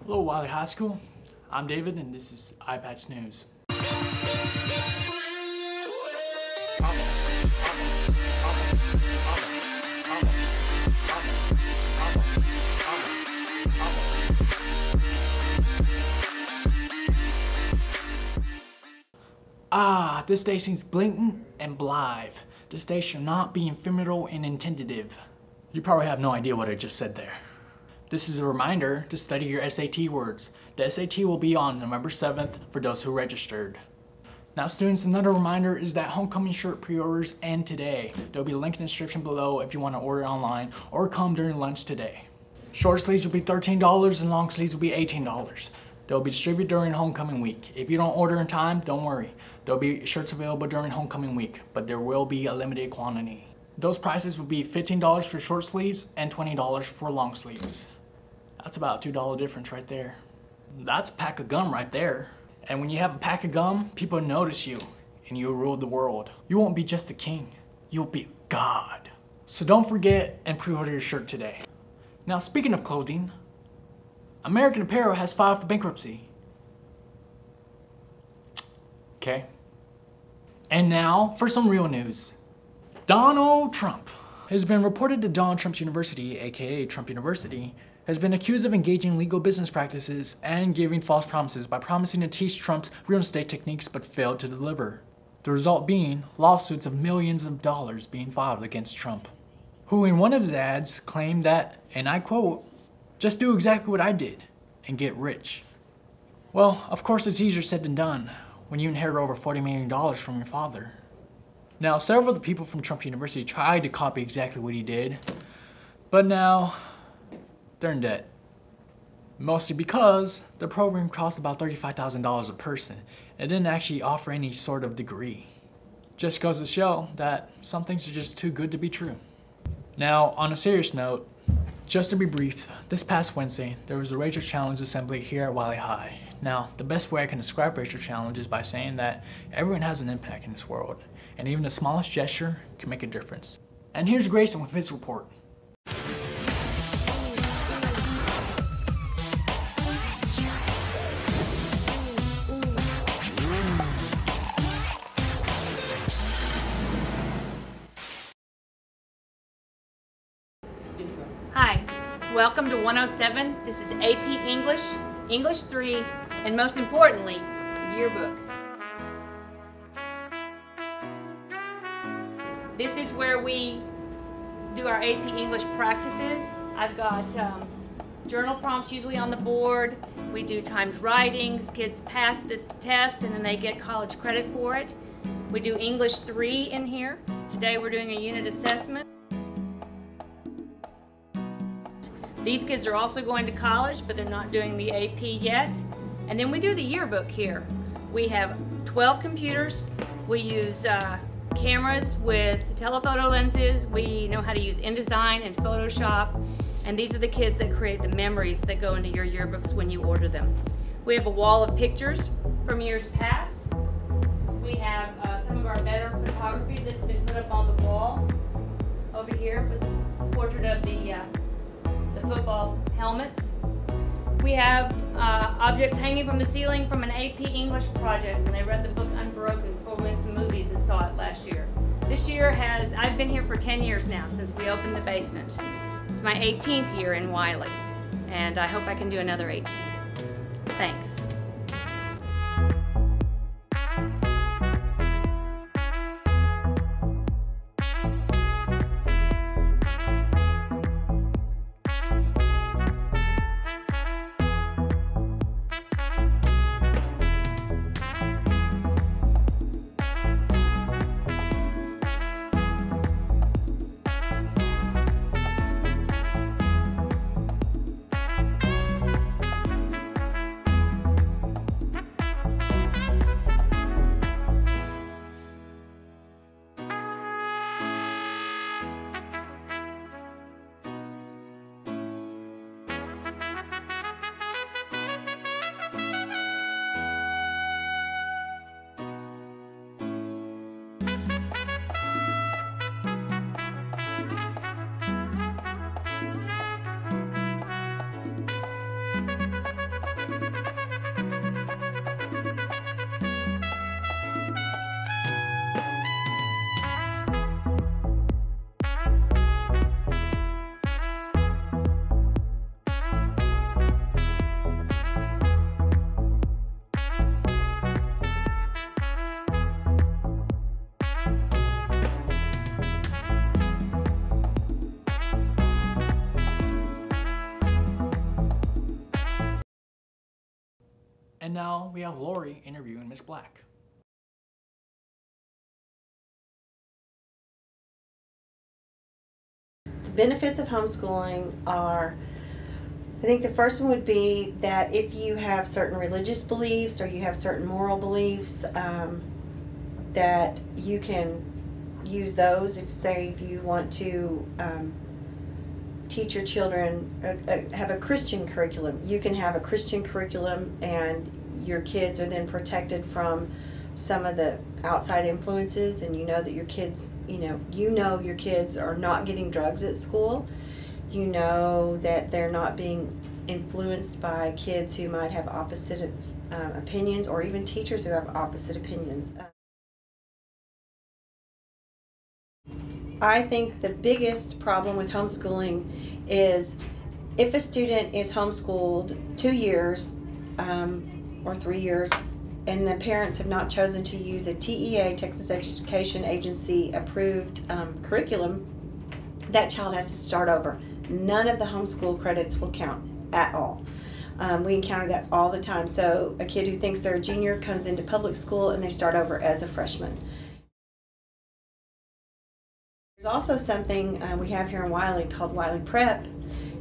Hello, Wiley High School. I'm David, and this is iPatch News. This day seems blatant and blithe. This day shall not be ephemeral and intentative. You probably have no idea what I just said there. This is a reminder to study your SAT words. The SAT will be on November 7th for those who registered. Now students, another reminder is that homecoming shirt pre-orders end today. There will be a link in the description below if you want to order online or come during lunch today. Short sleeves will be $13 and long sleeves will be $18. They'll be distributed during homecoming week. If you don't order in time, don't worry. There'll be shirts available during homecoming week, but there will be a limited quantity. Those prices will be $15 for short sleeves and $20 for long sleeves. That's about a $2 difference right there. That's a pack of gum right there. And when you have a pack of gum, people notice you and you'll rule the world. You won't be just a king, you'll be God. So don't forget and pre-order your shirt today. Now speaking of clothing, American Apparel has filed for bankruptcy. Okay. And now for some real news. Donald Trump has been reported that Donald Trump's University, aka Trump University, has been accused of engaging in illegal business practices and giving false promises by promising to teach Trump's real estate techniques but failed to deliver. The result being lawsuits of millions of dollars being filed against Trump, who in one of his ads claimed that, and I quote, "Just do exactly what I did and get rich." Well, of course it's easier said than done when you inherit over $40 million from your father. Now, several of the people from Trump University tried to copy exactly what he did, but now they're in debt. Mostly because the program cost about $35,000 a person. It didn't actually offer any sort of degree. Just goes to show that some things are just too good to be true. Now, on a serious note, just to be brief, this past Wednesday, there was a Racial Challenge Assembly here at Wiley High. Now, the best way I can describe Racial Challenge is by saying that everyone has an impact in this world, and even the smallest gesture can make a difference. And here's Grayson with his report. Hi, welcome to 107. This is AP English, English 3, and most importantly, the yearbook. This is where we do our AP English practices. I've got journal prompts usually on the board. We do timed writings. Kids pass this test and then they get college credit for it. We do English 3 in here. Today we're doing a unit assessment. These kids are also going to college, but they're not doing the AP yet. And then we do the yearbook here. We have 12 computers. We use cameras with telephoto lenses. We know how to use InDesign and Photoshop. And these are the kids that create the memories that go into your yearbooks when you order them. We have a wall of pictures from years past. We have some of our better photography that's been put up on the wall over here with the portrait of the football helmets. We have objects hanging from the ceiling from an AP English project when they read the book Unbroken before we went to the movies and saw it last year. This year I've been here for 10 years now since we opened the basement. It's my 18th year in Wiley, and I hope I can do another 18. Thanks. And now we have Lori interviewing Miss Black. The benefits of homeschooling are, I think the first one would be that if you have certain religious beliefs or you have certain moral beliefs, that you can use those. If you want to teach your children, have a Christian curriculum, you can have a Christian curriculum, and your kids are then protected from some of the outside influences, and you know that your kids, you know your kids are not getting drugs at school. You know that they're not being influenced by kids who might have opposite opinions, or even teachers who have opposite opinions. I think the biggest problem with homeschooling is if a student is homeschooled 2 years or 3 years, and the parents have not chosen to use a TEA, Texas Education Agency approved curriculum, that child has to start over. None of the homeschool credits will count at all. We encounter that all the time. So a kid who thinks they're a junior comes into public school and they start over as a freshman. There's also something we have here in Wiley called Wiley Prep,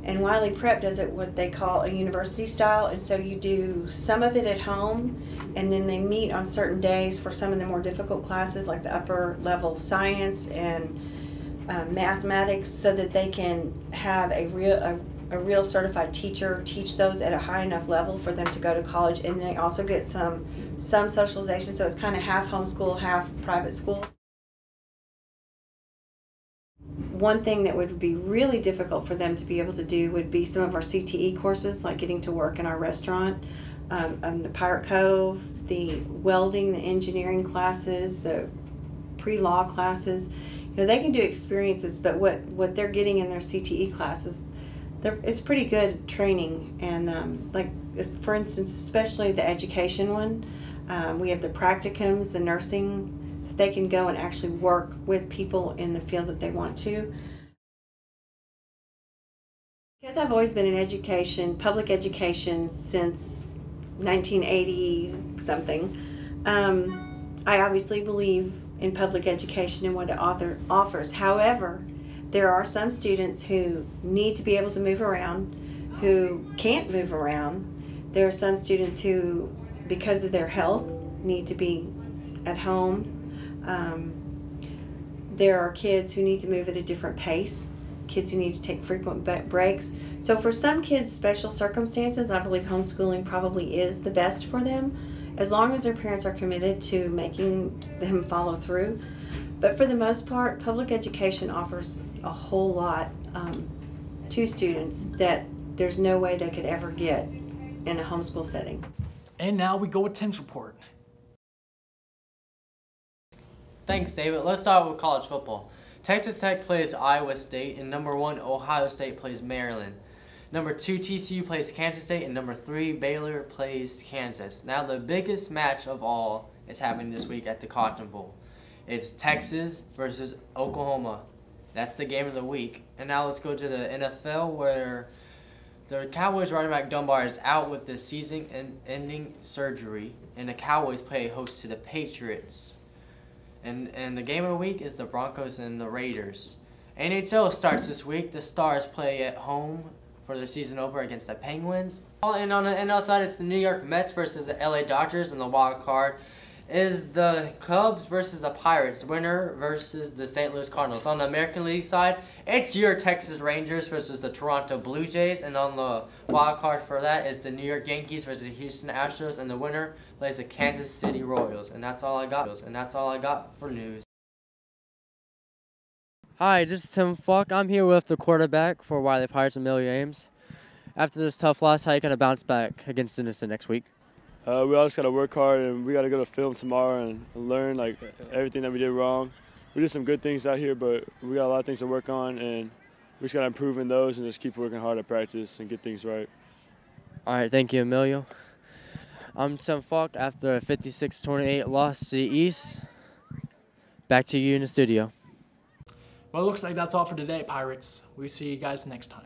and Wiley Prep does it what they call a university style, and so you do some of it at home, and then they meet on certain days for some of the more difficult classes like the upper level science and mathematics, so that they can have a real certified teacher teach those at a high enough level for them to go to college, and they also get some socialization, so it's kind of half homeschool, half private school. One thing that would be really difficult for them to be able to do would be some of our CTE courses, like getting to work in our restaurant, the Pirate Cove, the welding, the engineering classes, the pre-law classes. They can do experiences, but what they're getting in their CTE classes, it's pretty good training. And for instance, especially the education one, we have the practicums, the nursing. They can go and actually work with people in the field that they want to. Because I've always been in education, public education, since 1980 something, I obviously believe in public education and what it offers. However, there are some students who need to be able to move around, who can't move around. There are some students who, because of their health, need to be at home. There are kids who need to move at a different pace, kids who need to take frequent breaks. So for some kids' special circumstances, I believe homeschooling probably is the best for them, as long as their parents are committed to making them follow through. But for the most part, public education offers a whole lot to students that there's no way they could ever get in a homeschool setting. And now we go with Tim's report. Thanks, David. Let's start with college football. Texas Tech plays Iowa State, and number 1, Ohio State plays Maryland. Number 2, TCU plays Kansas State, and number 3, Baylor plays Kansas. Now, the biggest match of all is happening this week at the Cotton Bowl. It's Texas versus Oklahoma. That's the game of the week. And now let's go to the NFL, where the Cowboys running back Dunbar is out with the season-ending surgery, and the Cowboys play host to the Patriots. And the game of the week is the Broncos and the Raiders. NHL starts this week. The Stars play at home for their season opener against the Penguins. And on the NL side, it's the New York Mets versus the LA Dodgers, and the wild card is the Cubs versus the Pirates, winner versus the St. Louis Cardinals. On the American League side, it's your Texas Rangers versus the Toronto Blue Jays, and on the wild card for that is the New York Yankees versus the Houston Astros, and the winner plays the Kansas City Royals. And that's all I got for news. Hi, this is Tim Falk. I'm here with the quarterback for Wiley Pirates, Emilio Ames. After this tough loss, how are you going to bounce back against Innocent next week? We all just got to work hard, and we got to go to film tomorrow and learn everything that we did wrong. We did some good things out here, but we got a lot of things to work on, and we just got to improve in those and just keep working hard at practice and get things right. All right, thank you, Emilio. I'm Tim Falk. After a 56-28 loss to the East, back to you in the studio. Well, it looks like that's all for today, Pirates. We see you guys next time.